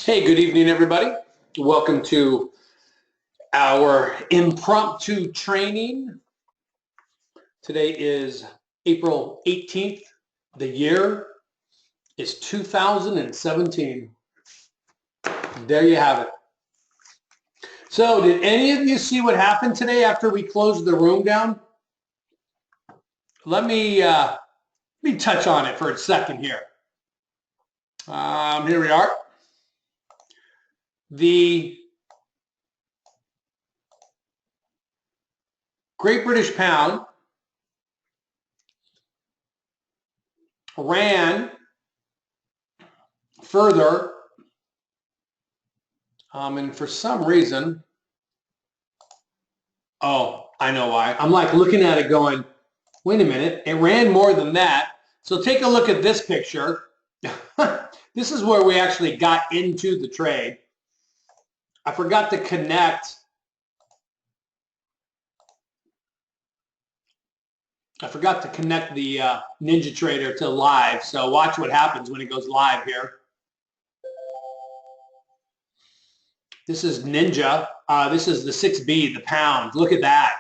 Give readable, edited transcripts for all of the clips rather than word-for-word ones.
Hey, good evening, everybody. Welcome to our impromptu training. Today is April 18th. The year is 2017. There you have it. So, did any of you see what happened today after we closed the room down? Let me touch on it for a second here. Here we are. The Great British Pound ran further, and for some reason, oh, I know why. I'm like looking at it going, wait a minute, it ran more than that. So take a look at this picture. This is where we actually got into the trade. I forgot to connect. the NinjaTrader to live. So watch what happens when it goes live here. This is Ninja. This is the 6B, the pound. Look at that.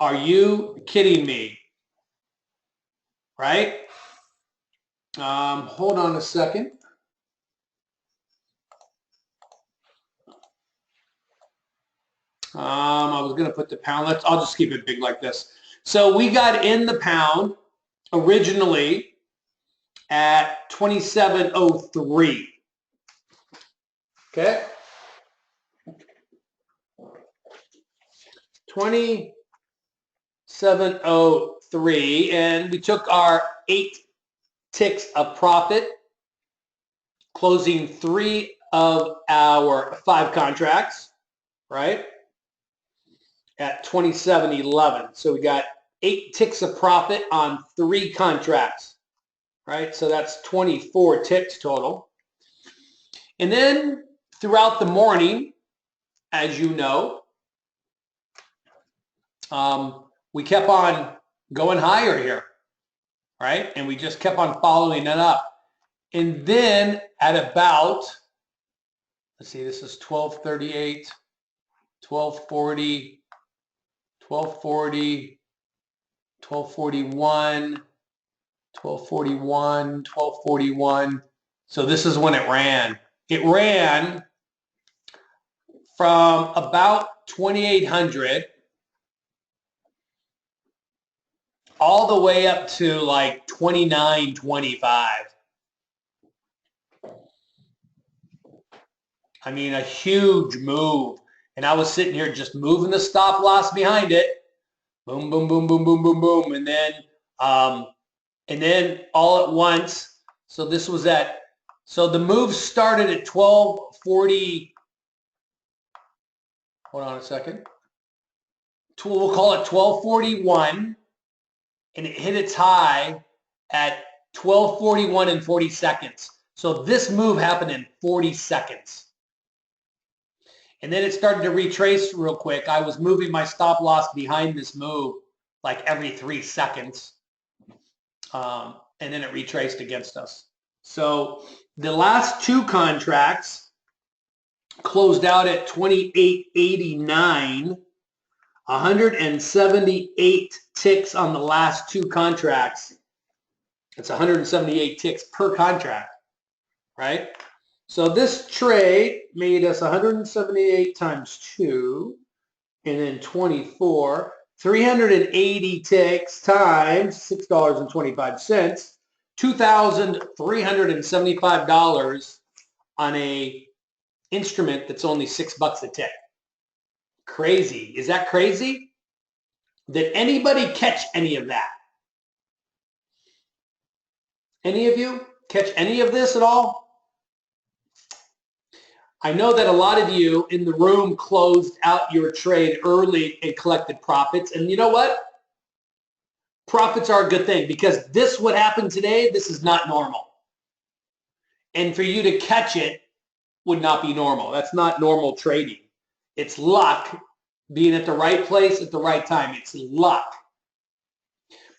Are you kidding me? Right? Hold on a second. I was going to put the pound. I'll just keep it big like this. So we got in the pound originally at 27.03. Okay. 27.03, and we took our 8 ticks of profit, closing 3 of our 5 contracts, right, at 27.11. So we got 8 ticks of profit on 3 contracts, right? So that's 24 ticks total. And then throughout the morning, as you know, we kept on going higher here, right? And we just kept on following it up. And then at about, let's see, this is 12:38, 12:40, 12:40, 12:41, 12:41, 12:41. So this is when it ran. It ran from about 2,800 all the way up to like 29.25. I mean, a huge move. And I was sitting here just moving the stop loss behind it. Boom, boom, boom, boom, boom, boom, boom. And then all at once. So this was so the move started at 12:40. Hold on a second. We'll call it 12:41. And it hit its high at 12:41 and 40 seconds. So this move happened in 40 seconds. And then it started to retrace real quick. I was moving my stop loss behind this move like every 3 seconds. And then it retraced against us. So the last 2 contracts closed out at 28.89. 178 ticks on the last 2 contracts. It's 178 ticks per contract, right? So this trade made us 178 times 2, and then 24, 380 ticks times $6.25, $2,375 on a instrument that's only $6 a tick. Crazy. Is that crazy? Did anybody catch any of that? Any of you catch any of this at all? I know that a lot of you in the room closed out your trade early and collected profits. And you know what? Profits are a good thing, because this, what happened today, this is not normal. And for you to catch it would not be normal. That's not normal trading. It's luck, being at the right place at the right time. It's luck.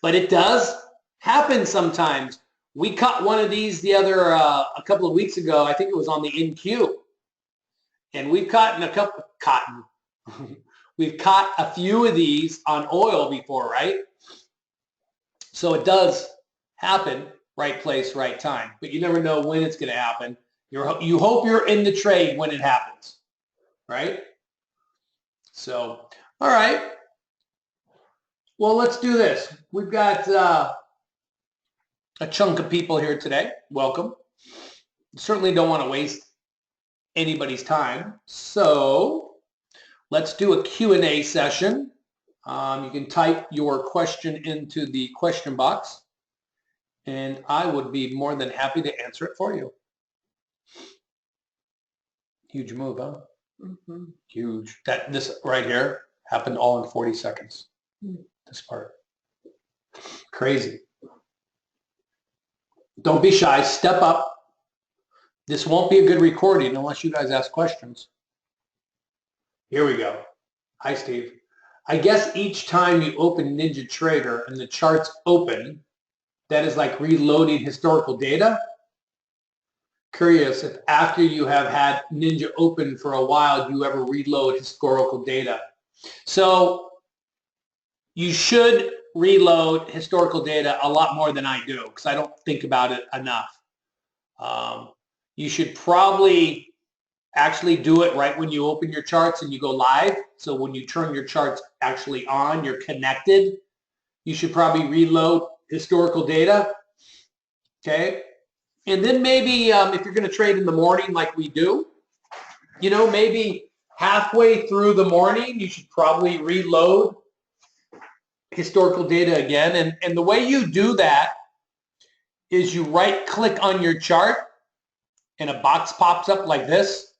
But it does happen sometimes We caught one of these a couple of weeks ago. I think it was on the NQ. And we've caught we've caught a few of these on oil before, right? So it does happen, right place, right time. But you never know when it's going to happen. You hope you're in the trade when it happens, right? So, all right. Well, let's do this. We've got a chunk of people here today. Welcome. Certainly don't want to waste anybody's time. So let's do a Q&A session. You can type your question into the question box, and I would be more than happy to answer it for you. Huge move, huh? Mm-hmm. Huge. This right here happened all in 40 seconds. This part. Crazy. Don't be shy. Step up. This won't be a good recording unless you guys ask questions. Here we go. Hi, Steve. I guess each time you open NinjaTrader and the charts open, that is like reloading historical data. Curious if after you have had Ninja open for a while, do you ever reload historical data? So you should reload historical data a lot more than I do because I don't think about it enough. You should probably actually do it right when you open your charts and you go live. So when you turn your charts actually on, you're connected. You should probably reload historical data. Okay. And then maybe if you're going to trade in the morning like we do, you know, maybe halfway through the morning, you should probably reload historical data again. And the way you do that is you right click on your chart and a box pops up like this.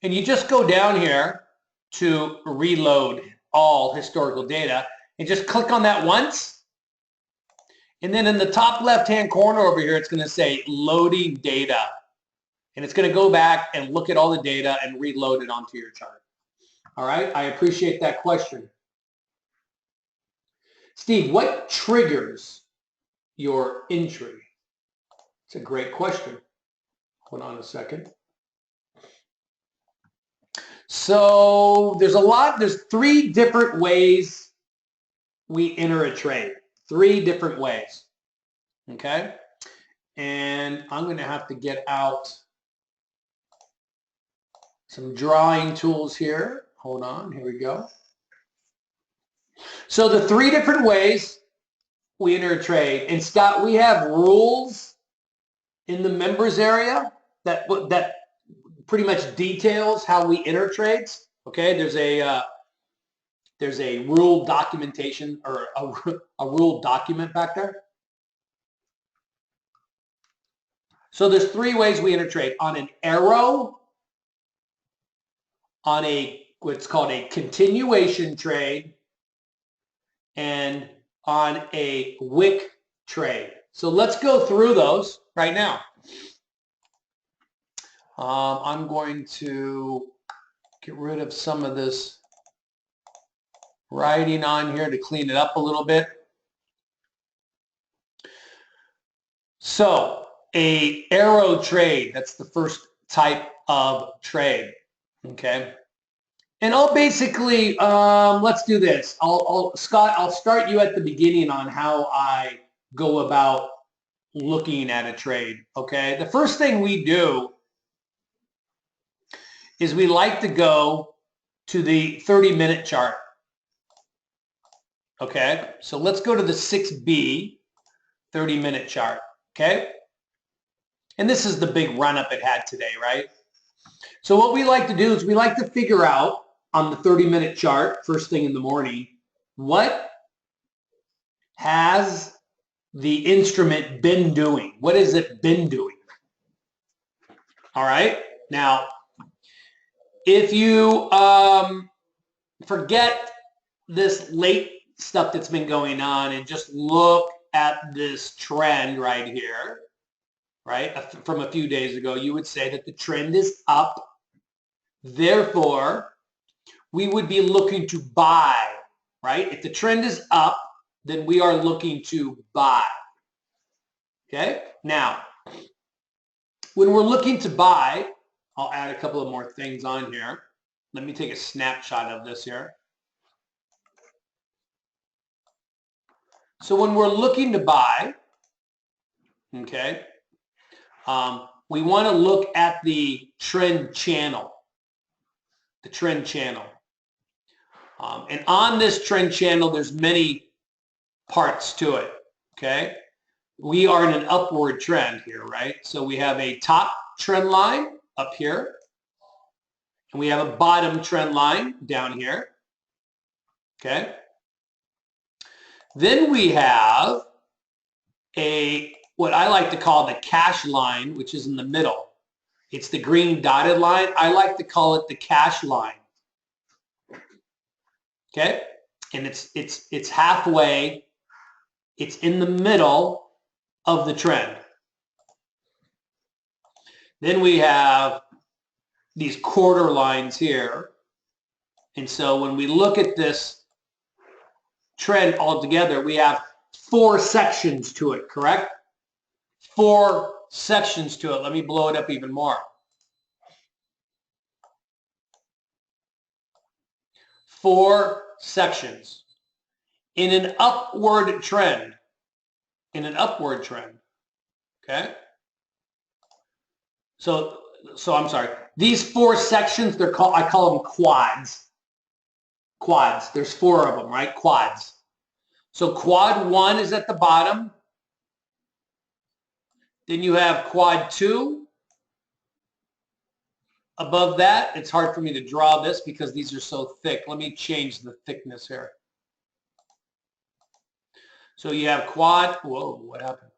And you just go down here to reload all historical data and just click on that once. And then in the top left-hand corner over here, it's going to say loading data. And it's going to go back and look at all the data and reload it onto your chart. All right, I appreciate that question. Steve, what triggers your entry? It's a great question. Hold on a second. So there's 3 different ways we enter a trade. 3 different ways. Okay? And I'm going to have to get out some drawing tools here. Hold on, here we go. So the 3 different ways we enter a trade. And Scott, we have rules in the members area that pretty much details how we enter trades. Okay, there's a rule documentation or a rule document back there. So there's 3 ways we enter trade: on an arrow, on what's called a continuation trade, and on a wick trade. So let's go through those right now. I'm going to get rid of some of this writing on here to clean it up a little bit. So a arrow trade, that's the first type of trade. Okay. And I'll basically, let's do this. Scott, I'll start you at the beginning on how I go about looking at a trade. Okay. The first thing we do is we like to go to the 30-minute chart. Okay, so let's go to the 6B 30-minute chart. Okay, and this is the big run-up it had today, right? So what we like to do is we like to figure out on the 30-minute chart, first thing in the morning, what has the instrument been doing? What has it been doing? All right, now, if you forget this late stuff that's been going on and just look at this trend right here, right, from a few days ago, you would say that the trend is up. Therefore, we would be looking to buy, right? If the trend is up, then we are looking to buy. Okay, now, when we're looking to buy, I'll add a couple of more things on here. Let me take a snapshot of this here. So when we're looking to buy, okay, we want to look at the trend channel. The trend channel. And on this trend channel, there's many parts to it, okay? We are in an upward trend here, right? So we have a top trend line up here, and we have a bottom trend line down here, okay? Then we have what I like to call the cash line, which is in the middle. It's the green dotted line. I like to call it the cash line. Okay? And it's halfway. It's in the middle of the trend. Then we have these quarter lines here. And so when we look at this trend altogether, we have 4 sections to it, correct? 4 sections to it. Let me blow it up even more. 4 sections. In an upward trend. In an upward trend. Okay? So I'm sorry. These 4 sections, I call them quads. Quads. There's 4 of them, right? Quads. So quad 1 is at the bottom. Then you have quad 2. Above that, it's hard for me to draw this because these are so thick. Let me change the thickness here. So you have quad, whoa, what happened?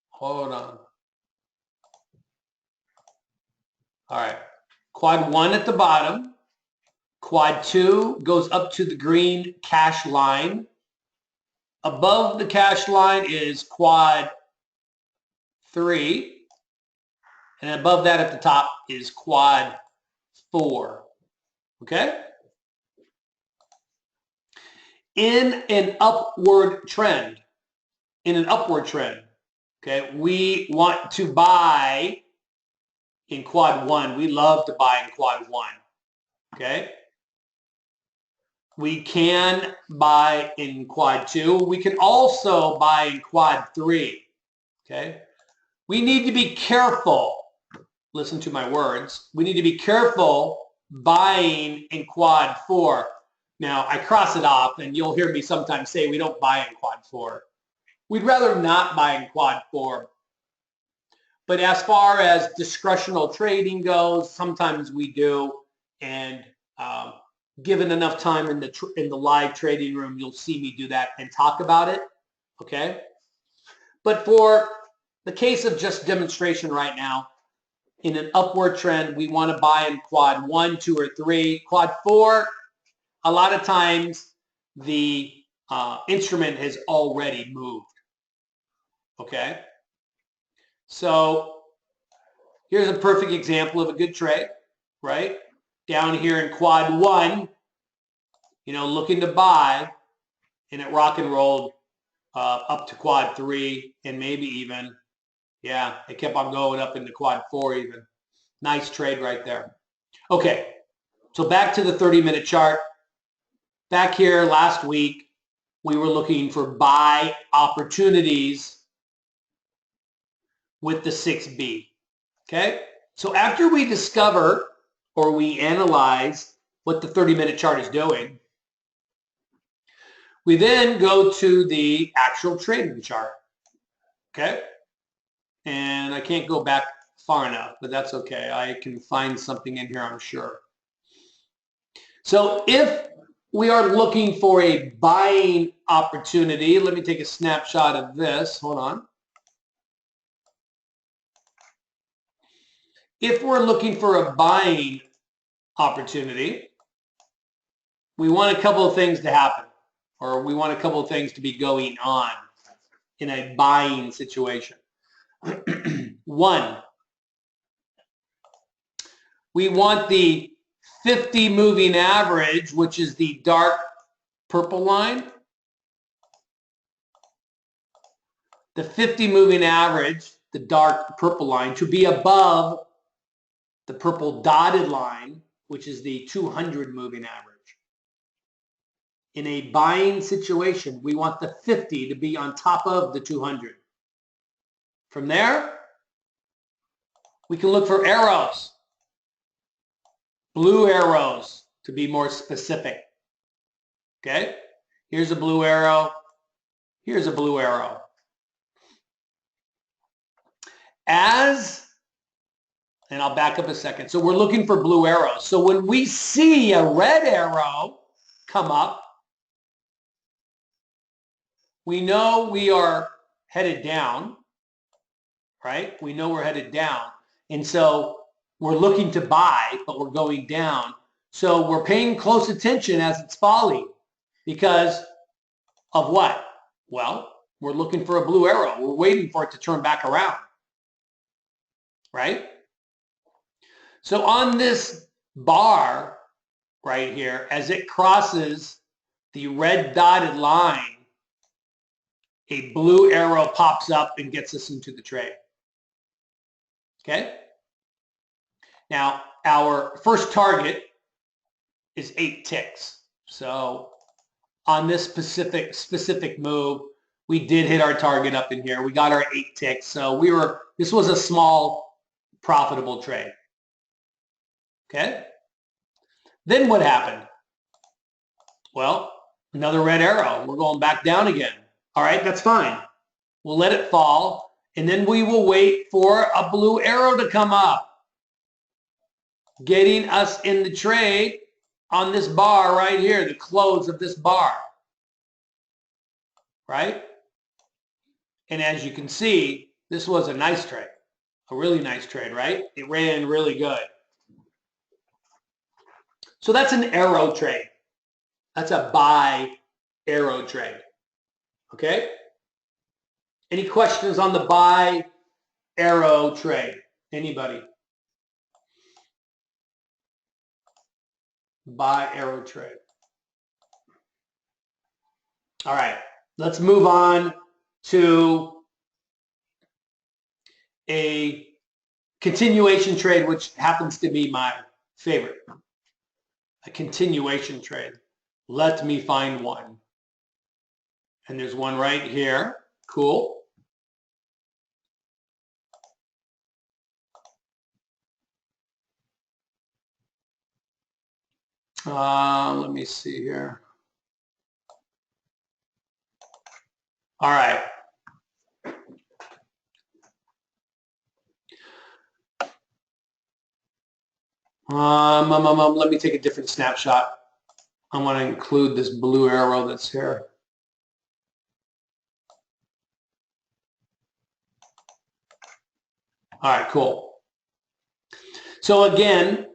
Hold on. All right. Quad 1 at the bottom. Quad 2 goes up to the green cash line. Above the cash line is quad 3. And above that at the top is quad 4. Okay? In an upward trend, okay, we want to buy in quad 1. We love to buy in quad 1. Okay? We can buy in quad 2. We can also buy in quad 3. Okay? We need to be careful. Listen to my words. We need to be careful buying in quad 4. Now, I cross it off, and you'll hear me sometimes say we don't buy in quad 4. We'd rather not buy in quad 4. But as far as discretional trading goes, sometimes we do. And given enough time in the live trading room, you'll see me do that and talk about it. Okay? But for the case of just demonstration right now, in an upward trend, we want to buy in quad 1, 2, or 3. Quad 4, a lot of times the instrument has already moved. Okay? So here's a perfect example of a good trade, right? Down here in quad 1, looking to buy, and it rock and rolled up to quad 3, and maybe even, yeah, it kept on going up into quad 4 even. Nice trade right there. Okay, so back to the 30-minute chart. Back here last week, we were looking for buy opportunities with the 6B. Okay, so after we discover or we analyze what the 30-minute chart is doing, we then go to the actual trading chart. Okay, and I can't go back far enough, but that's okay. I can find something in here, I'm sure. So if we are looking for a buying opportunity, let me take a snapshot of this. Hold on. If we're looking for a buying opportunity, we want a couple of things to happen, or we want a couple of things to be going on in a buying situation. 1, we want the 50 moving average, which is the dark purple line, the 50 moving average, the dark purple line, to be above the purple dotted line, which is the 200 moving average. In a buying situation, we want the 50 to be on top of the 200. From there, we can look for arrows, blue arrows to be more specific. Okay, here's a blue arrow, here's a blue arrow. And I'll back up a second. So we're looking for blue arrows. So when we see a red arrow come up, we know we are headed down, right? We know we're headed down. And so we're looking to buy, but we're going down. So we're paying close attention as it's falling because of what? Well, we're looking for a blue arrow. We're waiting for it to turn back around, right? So on this bar right here, as it crosses the red dotted line, a blue arrow pops up and gets us into the trade. Okay? Now, our first target is 8 ticks. So on this specific move, we did hit our target up in here. We got our 8 ticks. So this was a small, profitable trade. Okay? Then what happened? Well, another red arrow. We're going back down again. All right, that's fine. We'll let it fall, and then we will wait for a blue arrow to come up, getting us in the trade on this bar right here, the close of this bar, right? And as you can see, this was a nice trade, a really nice trade, right? It ran really good. So that's an arrow trade. That's a buy arrow trade. Okay? Any questions on the buy arrow trade? Anybody? Buy arrow trade. All right. Let's move on to a continuation trade, which happens to be my favorite. A continuation trade. Let me find one. And there's one right here. Cool. Let me see here. All right. Let me take a different snapshot. I want to include this blue arrow that's here. All right, cool. So again,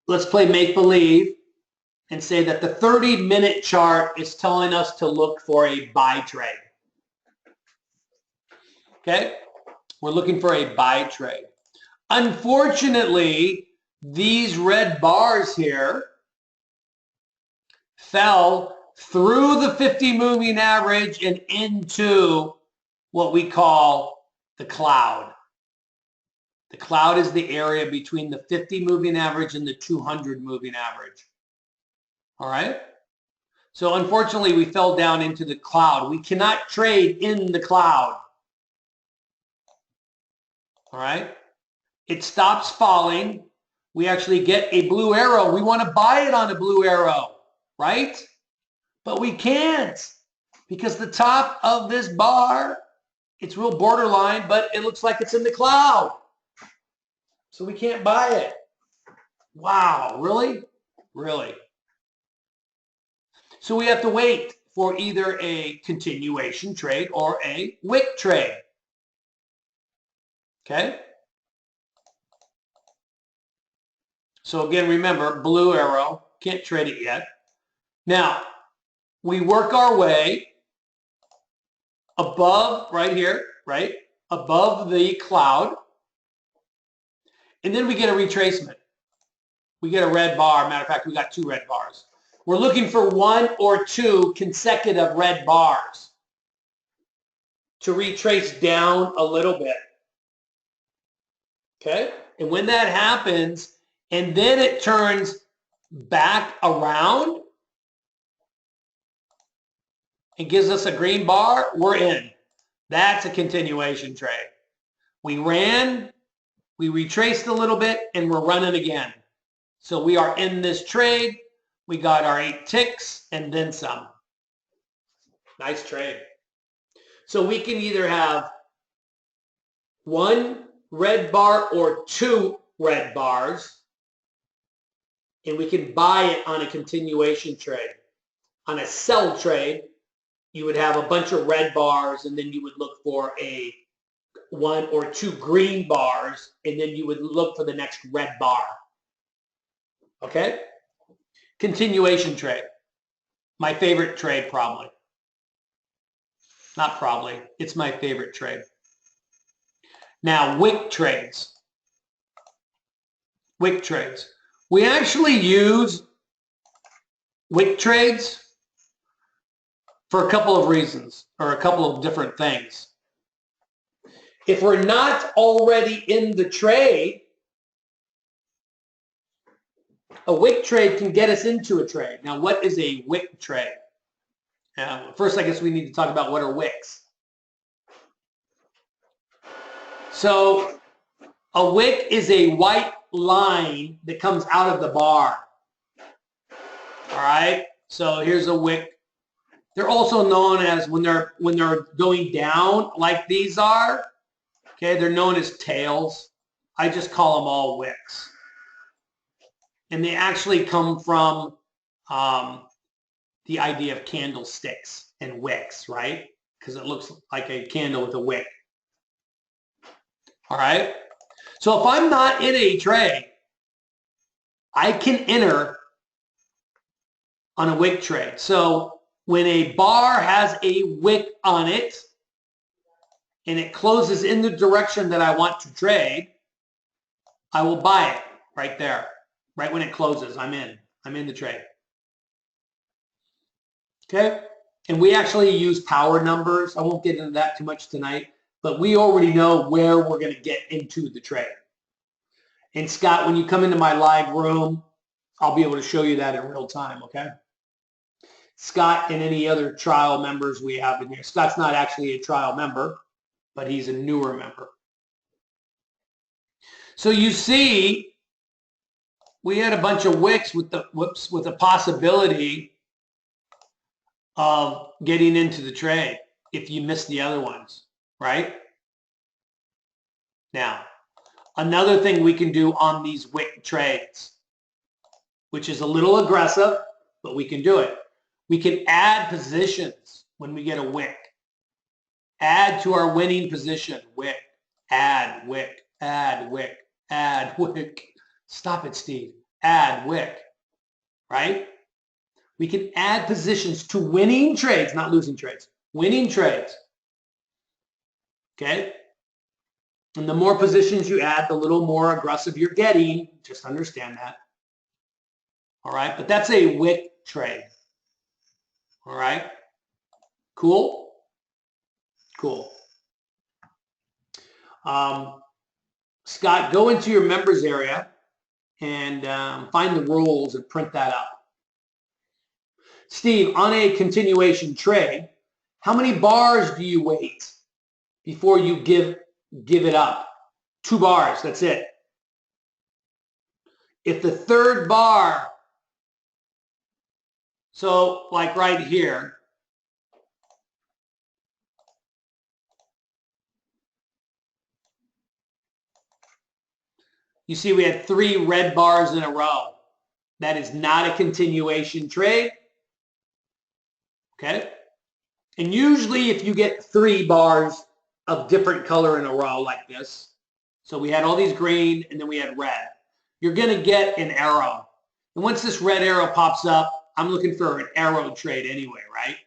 let's play make-believe and say that the 30-minute chart is telling us to look for a buy trade. Okay? We're looking for a buy trade. Unfortunately, these red bars here fell through the 50 moving average and into what we call the cloud. The cloud is the area between the 50 moving average and the 200 moving average. All right? So unfortunately, we fell down into the cloud. We cannot trade in the cloud. All right? It stops falling. We actually get a blue arrow. We want to buy it on a blue arrow, right? But we can't because the top of this bar, it's real borderline, but it looks like it's in the cloud. So we can't buy it. Wow, really? Really? So we have to wait for either a continuation trade or a wick trade. Okay? So again, remember, blue arrow, can't trade it yet. Now, we work our way above, right here, right? Above the cloud. And then we get a retracement. We get a red bar. Matter of fact, we got 2 red bars. We're looking for 1 or 2 consecutive red bars. to retrace down a little bit. Okay? And when that happens, and then it turns back around and gives us a green bar, we're in. That's a continuation trade. We ran, we retraced a little bit, and we're running again. So we are in this trade. We got our 8 ticks and then some. Nice trade. So we can either have 1 red bar or 2 red bars, and we can buy it on a continuation trade. On a sell trade, you would have a bunch of red bars, and then you would look for a 1 or 2 green bars, and then you would look for the next red bar. Okay? Continuation trade. My favorite trade, probably. Not probably. It's my favorite trade. Now, wick trades. Wick trades. We actually use wick trades for a couple of reasons, or a couple of different things. If we're not already in the trade, a wick trade can get us into a trade. Now, what is a wick trade? First, I guess we need to talk about what are wicks. So, a wick is a white line that comes out of the bar. All right? So, here's a wick. They're also known as, when they're going down like these are, okay, they're known as tails. I just call them all wicks. And they actually come from the idea of candlesticks and wicks, right? Because it looks like a candle with a wick. All right? So if I'm not in a trade, I can enter on a wick trade. So when a bar has a wick on it and it closes in the direction that I want to trade, I will buy it right there. Right when it closes, I'm in. I'm in the trade. Okay? And we actually use power numbers. I won't get into that too much tonight, but we already know where we're going to get into the trade. And Scott, when you come into my live room, I'll be able to show you that in real time, okay? Scott and any other trial members we have in here. Scott's not actually a trial member, but he's a newer member. So you see, we had a bunch of wicks with the possibility of getting into the trade if you miss the other ones, right? Now, another thing we can do on these wick trades, which is a little aggressive, but we can do it. We can add positions when we get a wick. Add to our winning position, wick, add, wick, add, wick, add, wick. Stop it, Steve. Add, wick, right? We can add positions to winning trades, not losing trades. Winning trades, okay? And the more positions you add, the little more aggressive you're getting. Just understand that. All right, but that's a wick trade. All right, cool? Cool. Scott, go into your members area and find the rules and print that out. Steve, on a continuation trade, how many bars do you wait before you give it up? 2 bars, that's it. If the third bar, so like right here, you see we had 3 red bars in a row. That is not a continuation trade. Okay? And usually if you get 3 bars of different color in a row like this, so we had all these green and then we had red, you're going to get an arrow. And once this red arrow pops up, I'm looking for an arrow trade anyway, right?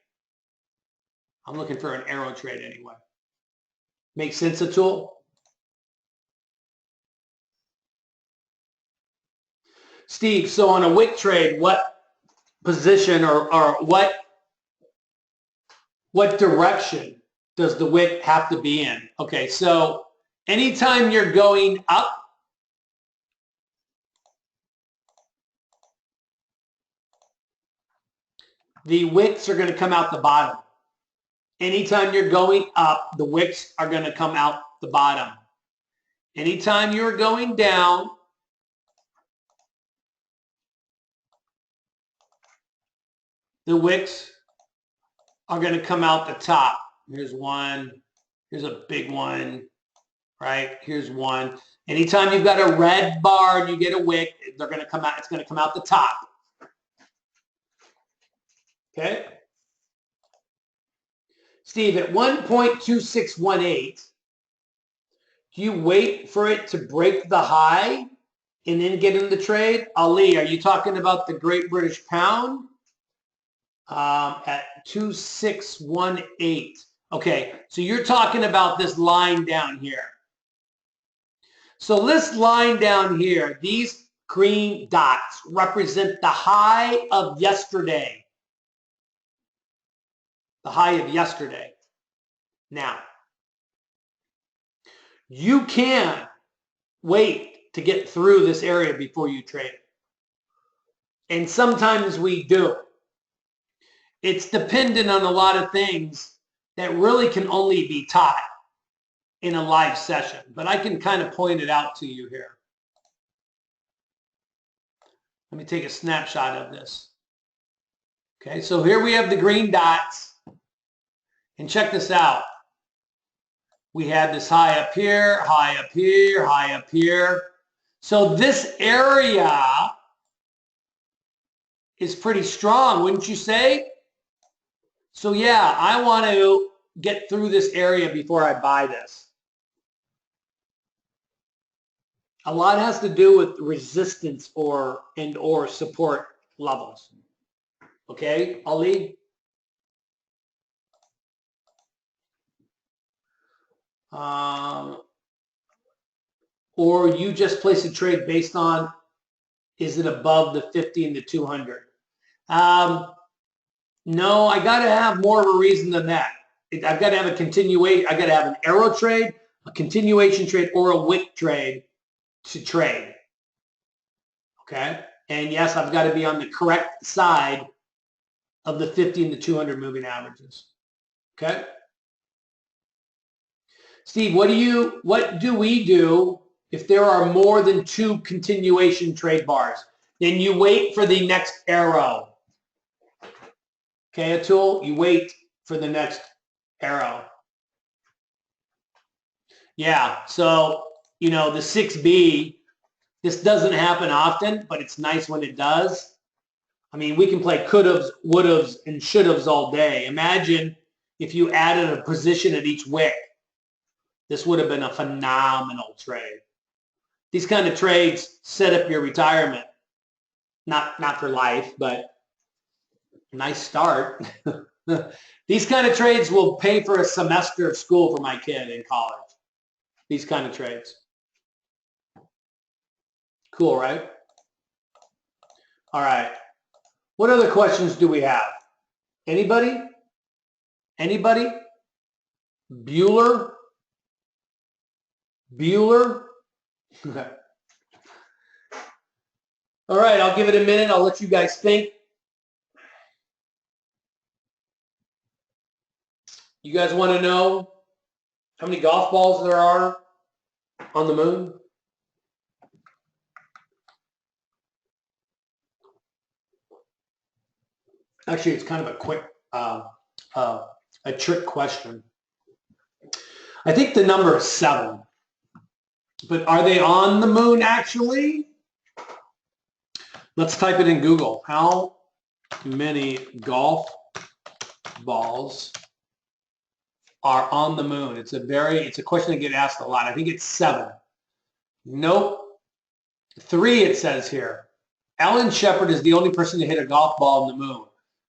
I'm looking for an arrow trade anyway. Make sense, Atul? Steve, so on a wick trade, what position or what direction does the wick have to be in? Okay, so anytime you're going up, the wicks are going to come out the bottom. Anytime you're going up, the wicks are going to come out the bottom. Anytime you're going down, the wicks are going to come out the top. Here's one. Here's a big one, right? Here's one. Anytime you've got a red bar and you get a wick, they're going to come out. It's going to come out the top. Okay? Steve, at 1.2618, do you wait for it to break the high and then get in the trade? Ali, are you talking about the Great British Pound? At 2618. Okay, so you're talking about this line down here. So this line down here, these green dots represent the high of yesterday. The high of yesterday. Now, you can wait to get through this area before you trade. And sometimes we do. It's dependent on a lot of things that really can only be taught in a live session. But I can kind of point it out to you here. Let me take a snapshot of this. Okay, so here we have the green dots. And check this out. We had this high up here, high up here, high up here. So this area is pretty strong, wouldn't you say? So yeah, I want to get through this area before I buy this. A lot has to do with resistance or support levels. Okay, Ali? Or you just place a trade based on, is it above the 50 and the 200? No, I got to have more of a reason than that. I've got to have a continuation. I got to have an arrow trade, a continuation trade, or a wick trade to trade. Okay? And yes, I've got to be on the correct side of the 50 and the 200 moving averages. Okay? Steve, what do we do if there are more than 2 continuation trade bars? Then you wait for the next arrow. Okay, Atul, you wait for the next arrow. Yeah, so, you know, the 6B, this doesn't happen often, but it's nice when it does. I mean, we can play could-haves, would-haves, and should-haves all day. Imagine if you added a position at each wick. This would have been a phenomenal trade. These kind of trades set up your retirement. Not for life, but nice start. These kind of trades will pay for a semester of school for my kid in college. These kind of trades. Cool, right? All right. What other questions do we have? Anybody? Anybody? Bueller? Bueller? Okay. All right, I'll give it a minute. I'll let you guys think. You guys want to know how many golf balls there are on the moon? Actually, it's kind of a quick, a trick question. I think the number is 7. But are they on the moon actually? Let's type it in Google. How many golf balls are on the moon? It's a question that gets asked a lot. I think it's 7. Nope. 3 it says here. Alan Shepard is the only person to hit a golf ball on the moon.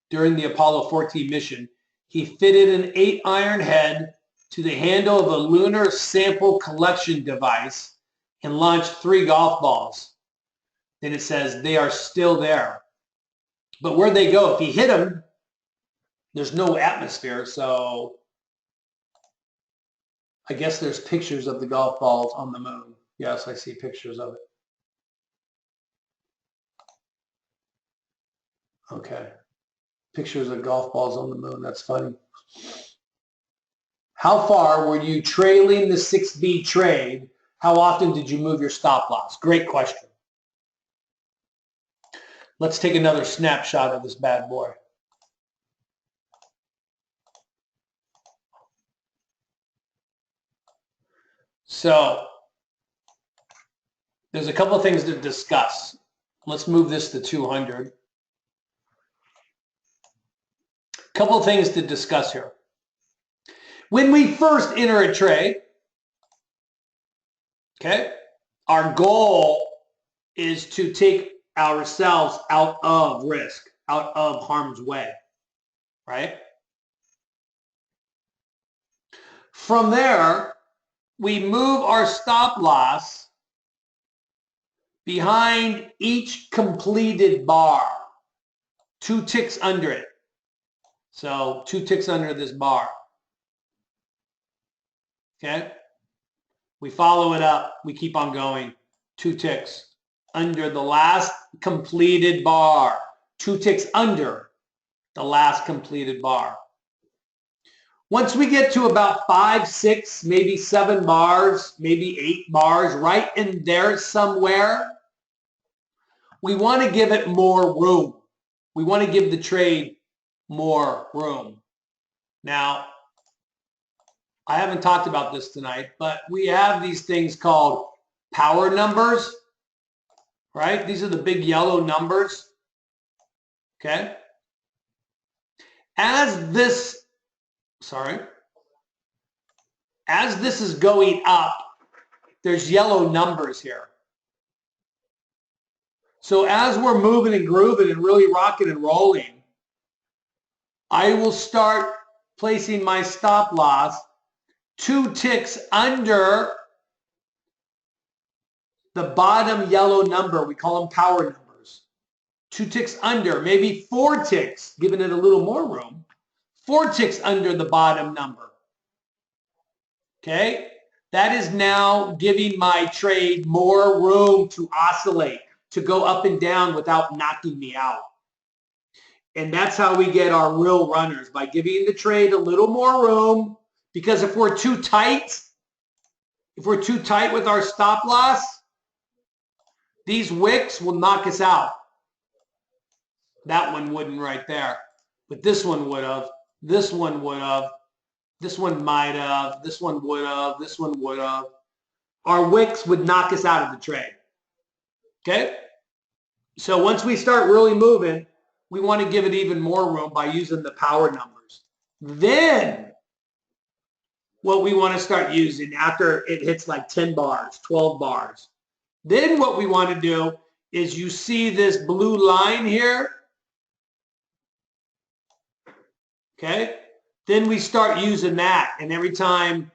During the Apollo 14 mission, he fitted an 8-iron head to the handle of a lunar sample collection device and launched 3 golf balls. Then it says they are still there. But where'd they go? If he hit them, there's no atmosphere, so I guess there's pictures of the golf balls on the moon. Yes, I see pictures of it. Okay. Pictures of golf balls on the moon. That's funny. How far were you trailing the 6B trade? How often did you move your stop loss? Great question. Let's take another snapshot of this bad boy. So there's a couple of things to discuss. Let's move this to 200. Couple of things to discuss here. When we first enter a trade, okay, our goal is to take ourselves out of risk, out of harm's way, right? From there, we move our stop loss behind each completed bar, 2 ticks under it. So 2 ticks under this bar. Okay? We follow it up. We keep on going. 2 ticks under the last completed bar. 2 ticks under the last completed bar. Once we get to about 5, 6, maybe 7 bars, maybe 8 bars, right in there somewhere, we want to give it more room. We want to give the trade more room. Now, I haven't talked about this tonight, but we have these things called power numbers, right? These are the big yellow numbers, okay? As this is going up, there's yellow numbers here. So as we're moving and grooving and really rocking and rolling, I will start placing my stop loss 2 ticks under the bottom yellow number. We call them power numbers. 2 ticks under, maybe 4 ticks, giving it a little more room. 4 ticks under the bottom number. Okay? That is now giving my trade more room to oscillate, to go up and down without knocking me out. And that's how we get our real runners, by giving the trade a little more room. Because if we're too tight with our stop loss, these wicks will knock us out. That one wouldn't right there. But this one would have. This one would have. This one might have. This one would have. This one would have. Our wicks would knock us out of the trade. Okay? So once we start really moving, we want to give it even more room by using the power numbers. Then what we want to start using after it hits like 10 bars, 12 bars. Then what we want to do is, you see this blue line here? Okay? Then we start using that. And every time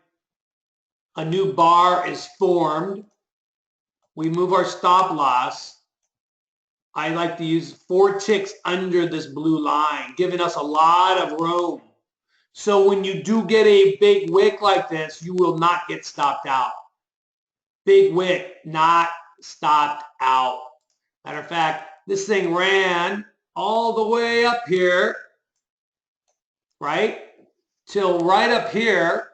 a new bar is formed, we move our stop loss. I like to use 4 ticks under this blue line, giving us a lot of room. So when you do get a big wick like this, you will not get stopped out. Big wick, not stopped out. Matter of fact, this thing ran all the way up here, right? Till right up here.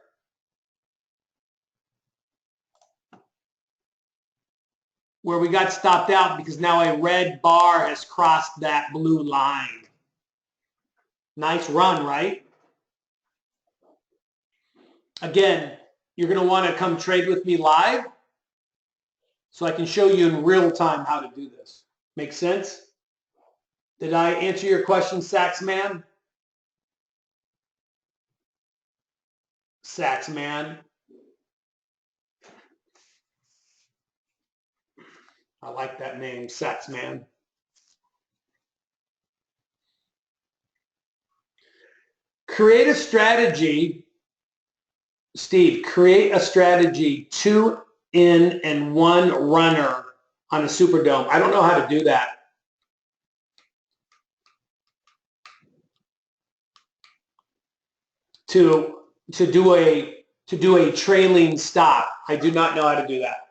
Where we got stopped out because now a red bar has crossed that blue line. Nice run, right? Again, you're going to want to come trade with me live so I can show you in real time how to do this. Make sense? Did I answer your question, Saxman? Saxman. I like that name, Saxman. Create a strategy. Steve, create a strategy, 2 in and 1 runner on a Superdome. I don't know how to do that. To do a to do a trailing stop. I do not know how to do that.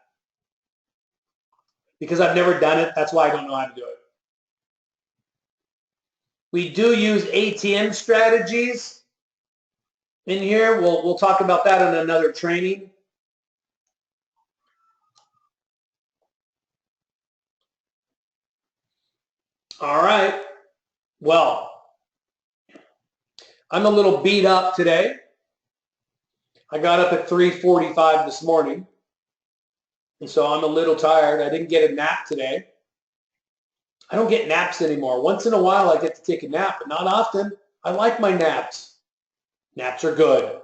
Because I've never done it, that's why I don't know how to do it. We do use ATM strategies in here. We'll talk about that in another training. All right. Well, I'm a little beat up today. I got up at 3:45 this morning, and so I'm a little tired. I didn't get a nap today. I don't get naps anymore. Once in a while, I get to take a nap, but not often. I like my naps. Naps are good.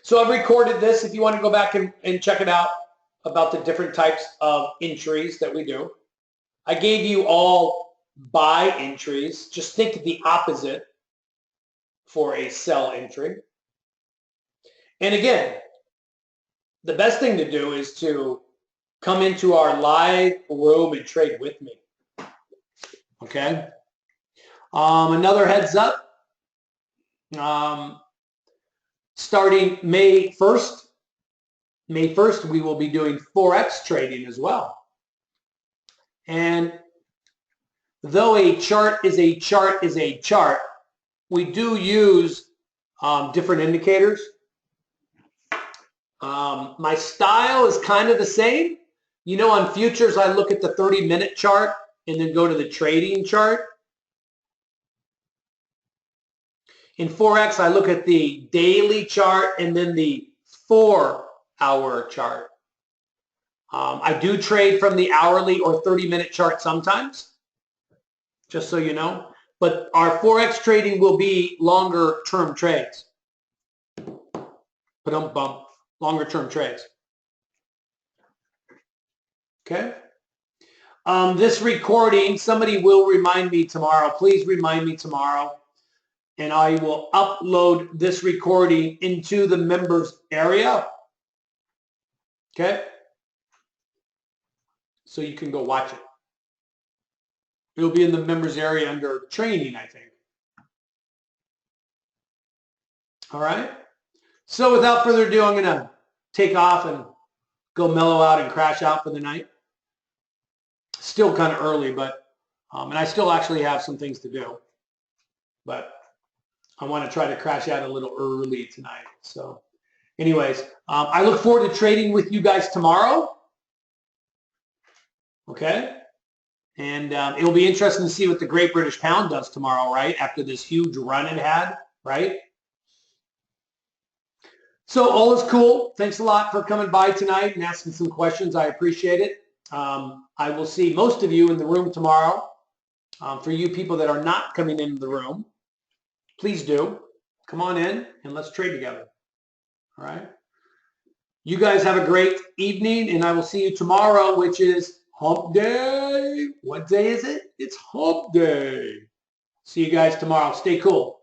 So I've recorded this if you want to go back and check it out about the different types of entries that we do. I gave you all buy entries. Just think of the opposite for a sell entry. And again, the best thing to do is to come into our live room and trade with me. Okay? Another heads up. Starting May 1st, we will be doing Forex trading as well. And though a chart is a chart is a chart, we do use different indicators. My style is kind of the same. You know, on futures, I look at the 30-minute chart and then go to the trading chart. In Forex, I look at the daily chart and then the 4-hour chart. I do trade from the hourly or 30-minute chart sometimes, just so you know. But our Forex trading will be longer-term trades. Ba-dum-bum. Longer-term trades. Okay? This recording, somebody will remind me tomorrow. Please remind me tomorrow. And I will upload this recording into the members area. Okay? So you can go watch it. It'll be in the members area under training, I think. All right? So without further ado, I'm going to take off and go mellow out and crash out for the night. Still kind of early, but, and I still actually have some things to do. But I want to try to crash out a little early tonight. So anyways, I look forward to trading with you guys tomorrow. Okay? And it'll be interesting to see what the Great British Pound does tomorrow, right? After this huge run it had, right? So all is cool. Thanks a lot for coming by tonight and asking some questions. I appreciate it. I will see most of you in the room tomorrow. For you people that are not coming into the room, please do. Come on in and let's trade together. All right? You guys have a great evening, and I will see you tomorrow, which is Hump Day. What day is it? It's Hump Day. See you guys tomorrow. Stay cool.